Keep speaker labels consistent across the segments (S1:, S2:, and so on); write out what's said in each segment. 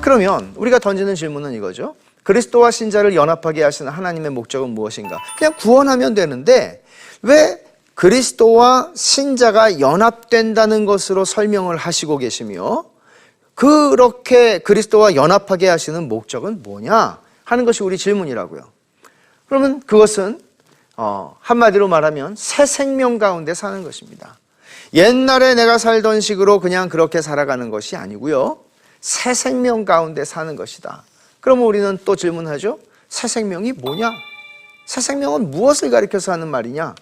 S1: 그러면 우리가 던지는 질문은 이거죠. 그리스도와 신자를 연합하게 하시는 하나님의 목적은 무엇인가? 그냥 구원하면 되는데 왜 그리스도와 신자가 연합된다는 것으로 설명을 하시고 계시며 그렇게 그리스도와 연합하게 하시는 목적은 뭐냐 하는 것이 우리 질문이라고요. 그러면 그것은 한마디로 말하면 새 생명 가운데 사는 것입니다. 옛날에 내가 살던 식으로 그냥 그렇게 살아가는 것이 아니고요. 새 생명 가운데 사는 것이다. 그러면 우리는 또 질문하죠. 새 생명이 뭐냐? 새 생명은 무엇을 가리켜서 하는 말이냐?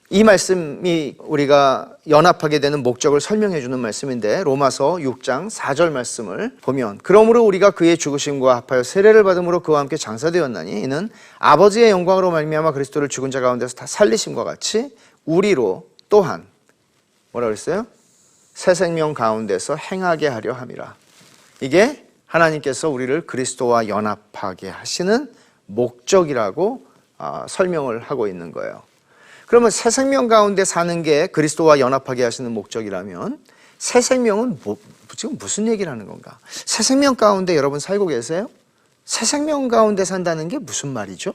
S1: 이 말씀이 우리가 연합하게 되는 목적을 설명해 주는 말씀인데 로마서 6장 4절 말씀을 보면 그러므로 우리가 그의 죽으심과 합하여 세례를 받음으로 그와 함께 장사되었나니 이는 아버지의 영광으로 말미암아 그리스도를 죽은 자 가운데서 다 살리심과 같이 우리로 또한 뭐라 그랬어요? 새 생명 가운데서 행하게 하려 함이라. 이게 하나님께서 우리를 그리스도와 연합하게 하시는 목적이라고 설명을 하고 있는 거예요. 그러면 새 생명 가운데 사는 게 그리스도와 연합하게 하시는 목적이라면 새 생명은 지금 무슨 얘기를 하는 건가? 새 생명 가운데 여러분 살고 계세요? 새 생명 가운데 산다는 게 무슨 말이죠?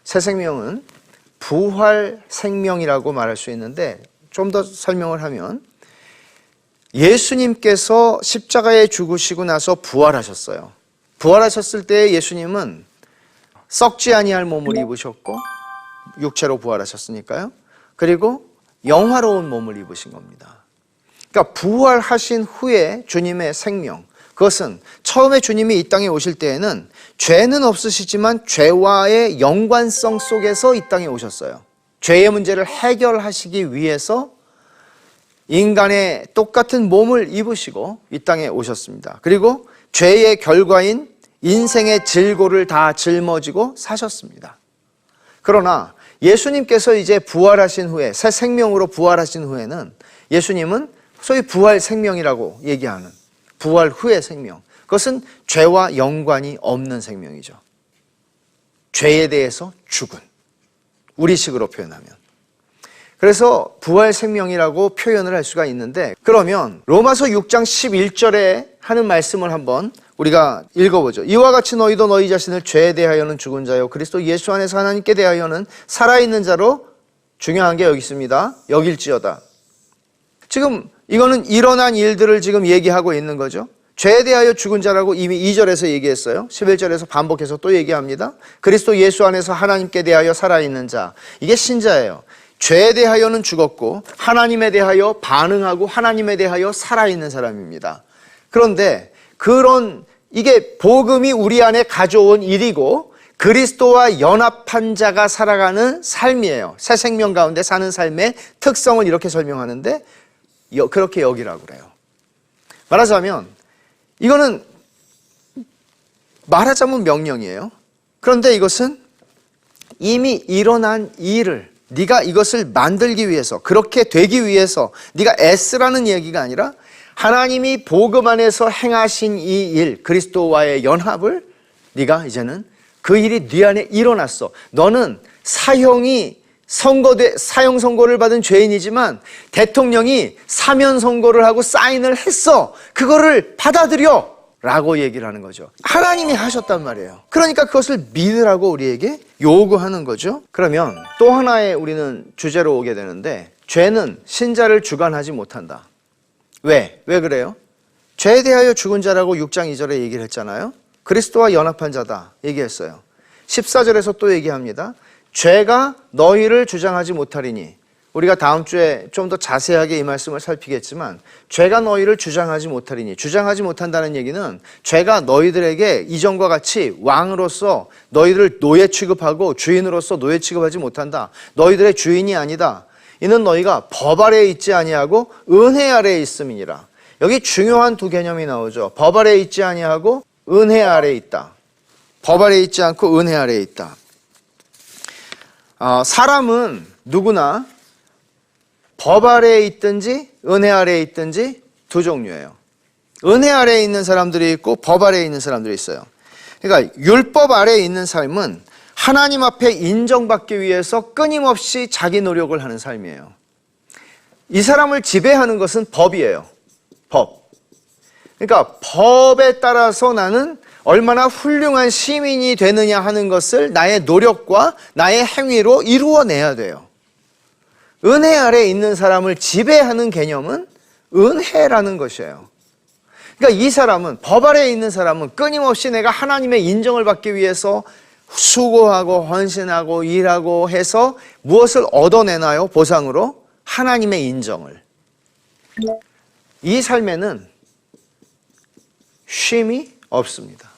S1: 새 생명은 부활 생명이라고 말할 수 있는데 좀 더 설명을 하면 예수님께서 십자가에 죽으시고 나서 부활하셨어요. 부활하셨을 때 예수님은 썩지 아니할 몸을 입으셨고 육체로 부활하셨으니까요. 그리고 영화로운 몸을 입으신 겁니다. 그러니까 부활하신 후에 주님의 생명, 그것은 처음에 주님이 이 땅에 오실 때에는 죄는 없으시지만 죄와의 연관성 속에서 이 땅에 오셨어요. 죄의 문제를 해결하시기 위해서 인간의 똑같은 몸을 입으시고 이 땅에 오셨습니다. 그리고 죄의 결과인 인생의 질고를 다 짊어지고 사셨습니다. 그러나 예수님께서 이제 부활하신 후에 새 생명으로 부활하신 후에는 예수님은 소위 부활 생명이라고 얘기하는 부활 후의 생명, 그것은 죄와 연관이 없는 생명이죠. 죄에 대해서 죽은, 우리식으로 표현하면. 그래서 부활 생명이라고 표현을 할 수가 있는데 그러면 로마서 6장 11절에 하는 말씀을 한번 우리가 읽어보죠. 이와 같이 너희도 너희 자신을 죄에 대하여는 죽은 자요 그리스도 예수 안에서 하나님께 대하여는 살아있는 자로 중요한 게 여기 있습니다. 여길지어다. 지금 이거는 일어난 일들을 지금 얘기하고 있는 거죠. 죄에 대하여 죽은 자라고 이미 2절에서 얘기했어요. 11절에서 반복해서 또 얘기합니다. 그리스도 예수 안에서 하나님께 대하여 살아있는 자. 이게 신자예요. 죄에 대하여는 죽었고 하나님에 대하여 반응하고 하나님에 대하여 살아있는 사람입니다. 그런데 이게 복음이 우리 안에 가져온 일이고 그리스도와 연합한 자가 살아가는 삶이에요. 새 생명 가운데 사는 삶의 특성을 이렇게 설명하는데 그렇게 여기라고 그래요. 말하자면 이거는 말하자면 명령이에요. 그런데 이것은 이미 일어난 일을 네가 이것을 만들기 위해서 그렇게 되기 위해서 네가 애쓰라는 얘기가 아니라 하나님이 복음 안에서 행하신 이 일, 그리스도와의 연합을 네가 이제는 그 일이 네 안에 일어났어. 너는 사형 선고를 받은 죄인이지만 대통령이 사면 선고를 하고 사인을 했어. 그거를 받아들여 라고 얘기를 하는 거죠. 하나님이 하셨단 말이에요. 그러니까 그것을 믿으라고 우리에게 요구하는 거죠. 그러면 또 하나의 우리는 주제로 오게 되는데 죄는 신자를 주관하지 못한다. 왜 그래요? 죄에 대하여 죽은 자라고 6장 2절에 얘기를 했잖아요. 그리스도와 연합한 자다 얘기했어요. 14절에서 또 얘기합니다. 죄가 너희를 주장하지 못하리니 우리가 다음 주에 좀 더 자세하게 이 말씀을 살피겠지만 죄가 너희를 주장하지 못하리니 주장하지 못한다는 얘기는 죄가 너희들에게 이전과 같이 왕으로서 너희들을 노예 취급하고 주인으로서 노예 취급하지 못한다. 너희들의 주인이 아니다. 이는 너희가 법 아래에 있지 아니하고 은혜 아래에 있음이니라. 여기 중요한 두 개념이 나오죠. 법 아래에 있지 아니하고 은혜 아래에 있다. 법 아래에 있지 않고 은혜 아래에 있다. 사람은 누구나 법 아래에 있든지 은혜 아래에 있든지 두 종류예요. 은혜 아래에 있는 사람들이 있고 법 아래에 있는 사람들이 있어요. 그러니까 율법 아래에 있는 삶은 하나님 앞에 인정받기 위해서 끊임없이 자기 노력을 하는 삶이에요. 이 사람을 지배하는 것은 법이에요. 법. 그러니까 법에 따라서 나는 얼마나 훌륭한 시민이 되느냐 하는 것을 나의 노력과 나의 행위로 이루어내야 돼요. 은혜 아래에 있는 사람을 지배하는 개념은 은혜라는 것이에요. 그러니까 이 사람은, 법 아래에 있는 사람은 끊임없이 내가 하나님의 인정을 받기 위해서 수고하고 헌신하고 일하고 해서 무엇을 얻어내나요? 보상으로 하나님의 인정을. 이 삶에는 쉼이 없습니다.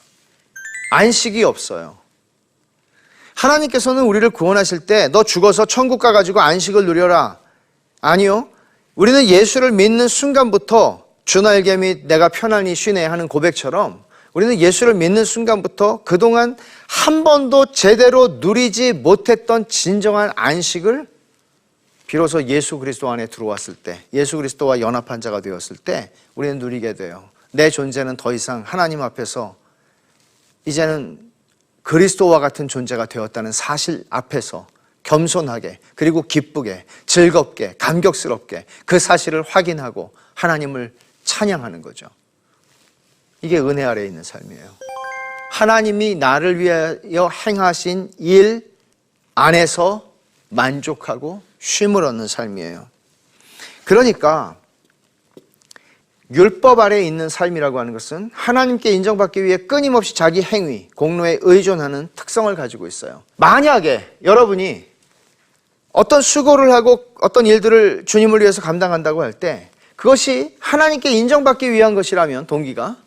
S1: 안식이 없어요. 하나님께서는 우리를 구원하실 때 너 죽어서 천국 가가지고 안식을 누려라. 아니요. 우리는 예수를 믿는 순간부터 주 날개 및 내가 편안히 쉬네 하는 고백처럼 우리는 예수를 믿는 순간부터 그동안 한 번도 제대로 누리지 못했던 진정한 안식을 비로소 예수 그리스도 안에 들어왔을 때, 예수 그리스도와 연합한 자가 되었을 때 우리는 누리게 돼요. 내 존재는 더 이상 하나님 앞에서 이제는 그리스도와 같은 존재가 되었다는 사실 앞에서 겸손하게, 그리고 기쁘게, 즐겁게, 감격스럽게 그 사실을 확인하고 하나님을 찬양하는 거죠. 이게 은혜 아래에 있는 삶이에요. 하나님이 나를 위하여 행하신 일 안에서 만족하고 쉼을 얻는 삶이에요. 그러니까 율법 아래에 있는 삶이라고 하는 것은 하나님께 인정받기 위해 끊임없이 자기 행위, 공로에 의존하는 특성을 가지고 있어요. 만약에 여러분이 어떤 수고를 하고 어떤 일들을 주님을 위해서 감당한다고 할 때 그것이 하나님께 인정받기 위한 것이라면 동기가,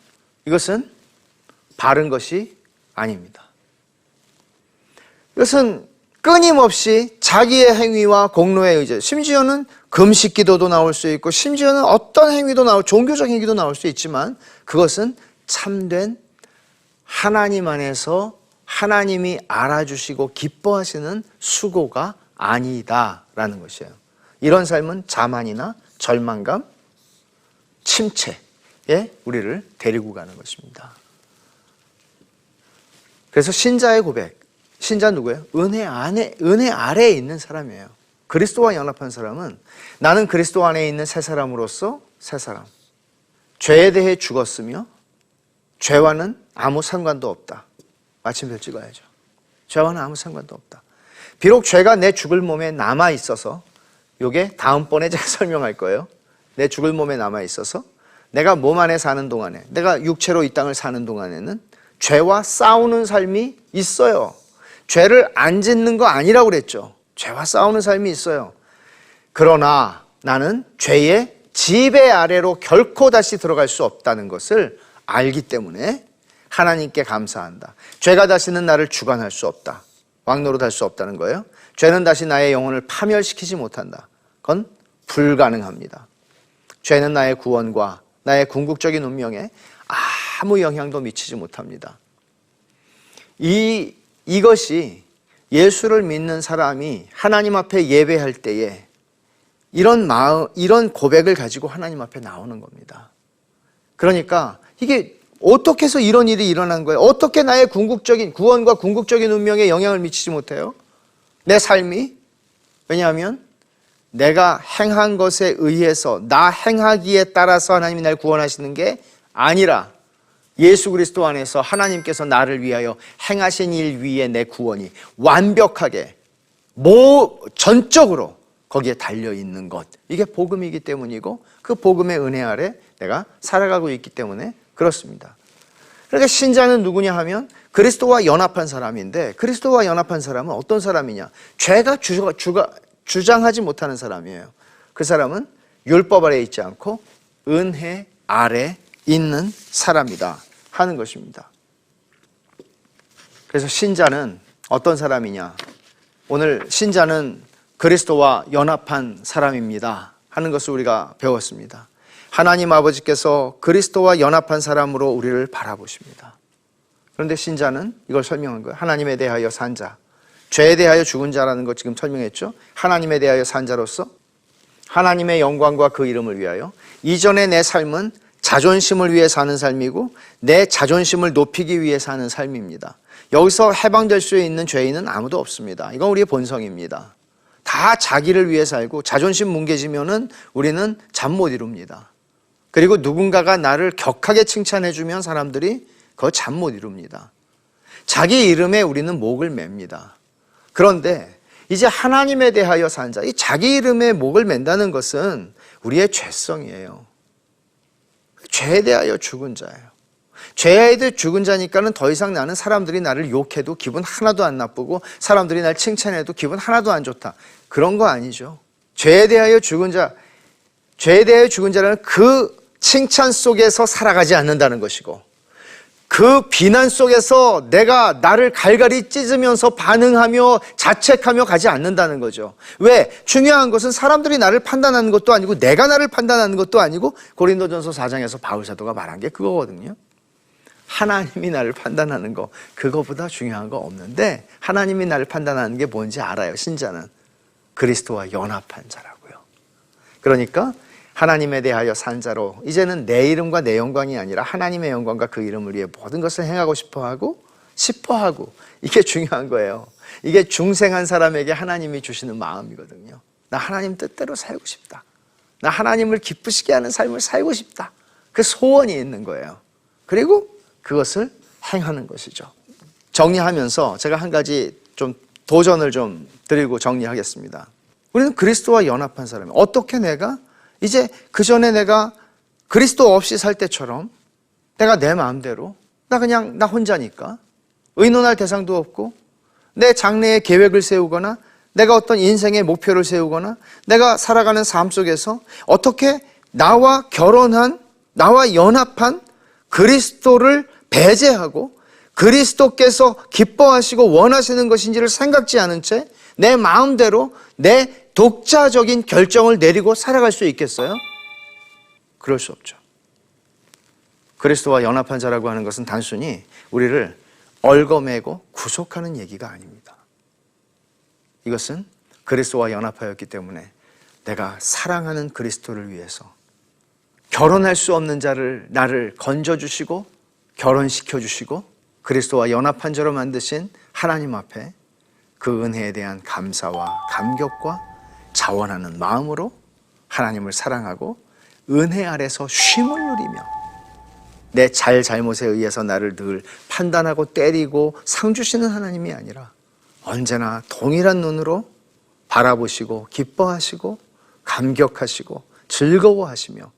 S1: 이것은 바른 것이 아닙니다. 이것은 끊임없이 자기의 행위와 공로에 의존, 심지어는 금식 기도도 나올 수 있고 심지어는 어떤 행위도 종교적 행위도 나올 수 있지만 그것은 참된 하나님 안에서 하나님이 알아주시고 기뻐하시는 수고가 아니다라는 것이에요. 이런 삶은 자만이나 절망감, 침체에 우리를 데리고 가는 것입니다. 그래서 신자의 고백, 신자 누구예요? 은혜 아래에 있는 사람이에요. 그리스도와 연합한 사람은 나는 그리스도 안에 있는 새 사람으로서 새 사람. 죄에 대해 죽었으며 죄와는 아무 상관도 없다. 마침표 찍어야죠. 죄와는 아무 상관도 없다. 비록 죄가 내 죽을 몸에 남아 있어서, 요게 다음번에 제가 설명할 거예요. 내 죽을 몸에 남아 있어서 내가 몸 안에 사는 동안에, 내가 육체로 이 땅을 사는 동안에는 죄와 싸우는 삶이 있어요. 죄를 안 짓는 거 아니라고 그랬죠. 죄와 싸우는 삶이 있어요. 그러나 나는 죄의 지배 아래로 결코 다시 들어갈 수 없다는 것을 알기 때문에 하나님께 감사한다. 죄가 다시는 나를 주관할 수 없다. 왕노릇할 수 없다는 거예요. 죄는 다시 나의 영혼을 파멸시키지 못한다. 그건 불가능합니다. 죄는 나의 구원과 나의 궁극적인 운명에 아무 영향도 미치지 못합니다. 이것이 예수를 믿는 사람이 하나님 앞에 예배할 때에 이런 고백을 가지고 하나님 앞에 나오는 겁니다. 그러니까 이게 어떻게 해서 이런 일이 일어난 거예요? 어떻게 나의 궁극적인 구원과 궁극적인 운명에 영향을 미치지 못해요? 내 삶이? 왜냐하면 내가 행한 것에 의해서, 나 행하기에 따라서 하나님이 날 구원하시는 게 아니라 예수 그리스도 안에서 하나님께서 나를 위하여 행하신 일 위에 내 구원이 완벽하게 전적으로 거기에 달려있는 것, 이게 복음이기 때문이고 그 복음의 은혜 아래 내가 살아가고 있기 때문에 그렇습니다. 그러니까 신자는 누구냐 하면 그리스도와 연합한 사람인데, 그리스도와 연합한 사람은 어떤 사람이냐? 죄가 주장하지 못하는 사람이에요. 그 사람은 율법 아래에 있지 않고 은혜 아래 있는 사람이다 하는 것입니다. 그래서 신자는 어떤 사람이냐? 오늘 신자는 그리스도와 연합한 사람입니다 하는 것을 우리가 배웠습니다. 하나님 아버지께서 그리스도와 연합한 사람으로 우리를 바라보십니다. 그런데 신자는 이걸 설명한 거예요. 하나님에 대하여 산 자, 죄에 대하여 죽은 자라는 거 지금 설명했죠. 하나님에 대하여 산 자로서 하나님의 영광과 그 이름을 위하여, 이전의 내 삶은 자존심을 위해 사는 삶이고 내 자존심을 높이기 위해 사는 삶입니다. 여기서 해방될 수 있는 죄인은 아무도 없습니다. 이건 우리의 본성입니다. 다 자기를 위해 살고 자존심 뭉개지면은 우리는 잠 못 이룹니다. 그리고 누군가가 나를 격하게 칭찬해주면 사람들이 그거 잠 못 이룹니다. 자기 이름에 우리는 목을 맵니다. 그런데 이제 하나님에 대하여 산 자, 이 자기 이름에 목을 맨다는 것은 우리의 죄성이에요. 죄에 대하여 죽은 자예요. 죄에 대해 죽은 자니까는 더 이상 나는 사람들이 나를 욕해도 기분 하나도 안 나쁘고 사람들이 날 칭찬해도 기분 하나도 안 좋다. 그런 거 아니죠. 죄에 대하여 죽은 자, 죄에 대하여 죽은 자라는 그 칭찬 속에서 살아가지 않는다는 것이고, 그 비난 속에서 내가 나를 갈갈이 찢으면서 반응하며 자책하며 가지 않는다는 거죠. 왜? 중요한 것은 사람들이 나를 판단하는 것도 아니고 내가 나를 판단하는 것도 아니고, 고린도전서 4장에서 바울사도가 말한 게 그거거든요. 하나님이 나를 판단하는 거, 그거보다 중요한 거 없는데, 하나님이 나를 판단하는 게 뭔지 알아요. 신자는 그리스도와 연합한 자라고요. 그러니까 하나님에 대하여 산 자로, 이제는 내 이름과 내 영광이 아니라 하나님의 영광과 그 이름을 위해 모든 것을 행하고 싶어하고 이게 중요한 거예요. 이게 중생한 사람에게 하나님이 주시는 마음이거든요. 나 하나님 뜻대로 살고 싶다. 나 하나님을 기쁘시게 하는 삶을 살고 싶다. 그 소원이 있는 거예요. 그리고 그것을 행하는 것이죠. 정리하면서 제가 한 가지 좀 도전을 좀 드리고 정리하겠습니다. 우리는 그리스도와 연합한 사람이에요. 어떻게 내가 이제 그전에 내가 그리스도 없이 살 때처럼 내가 내 마음대로 나 혼자니까 의논할 대상도 없고 내 장래의 계획을 세우거나 내가 어떤 인생의 목표를 세우거나 내가 살아가는 삶 속에서 어떻게 나와 결혼한, 나와 연합한 그리스도를 배제하고 그리스도께서 기뻐하시고 원하시는 것인지를 생각지 않은 채 내 마음대로 내 독자적인 결정을 내리고 살아갈 수 있겠어요? 그럴 수 없죠. 그리스도와 연합한 자라고 하는 것은 단순히 우리를 얽어매고 구속하는 얘기가 아닙니다. 이것은 그리스도와 연합하였기 때문에 내가 사랑하는 그리스도를 위해서 결혼할 수 없는 자를 나를 건져주시고 결혼시켜주시고 그리스도와 연합한 자로 만드신 하나님 앞에 그 은혜에 대한 감사와 감격과 자원하는 마음으로 하나님을 사랑하고 은혜 아래서 쉼을 누리며 내 잘못에 의해서 나를 늘 판단하고 때리고 상 주시는 하나님이 아니라 언제나 동일한 눈으로 바라보시고 기뻐하시고 감격하시고 즐거워하시며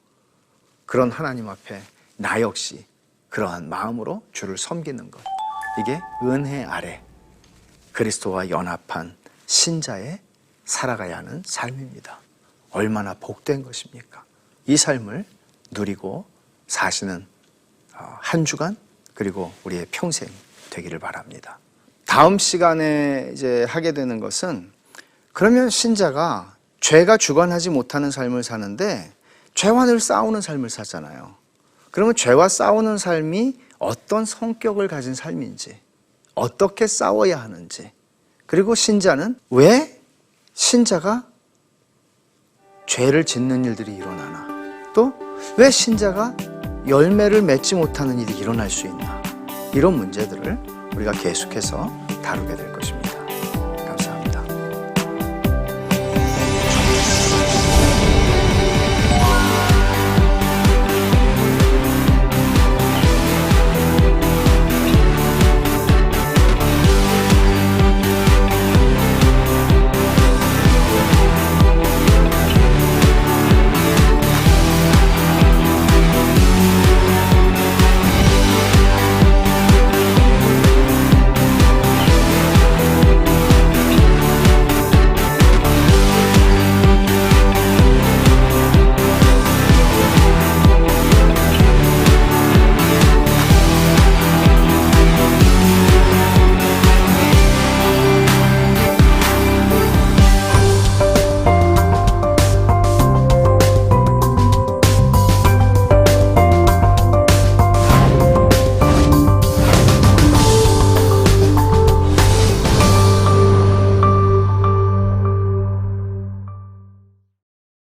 S1: 그런 하나님 앞에 나 역시 그러한 마음으로 주를 섬기는 것, 이게 은혜 아래 그리스도와 연합한 신자의 살아가야 하는 삶입니다. 얼마나 복된 것입니까? 이 삶을 누리고 사시는 한 주간 그리고 우리의 평생 되기를 바랍니다. 다음 시간에 이제 하게 되는 것은, 그러면 신자가 죄가 주관하지 못하는 삶을 사는데 죄와 늘 싸우는 삶을 사잖아요. 그러면 죄와 싸우는 삶이 어떤 성격을 가진 삶인지, 어떻게 싸워야 하는지, 그리고 신자는 왜 신자가 죄를 짓는 일들이 일어나나, 또 왜 신자가 열매를 맺지 못하는 일이 일어날 수 있나, 이런 문제들을 우리가 계속해서 다루게 될 것입니다.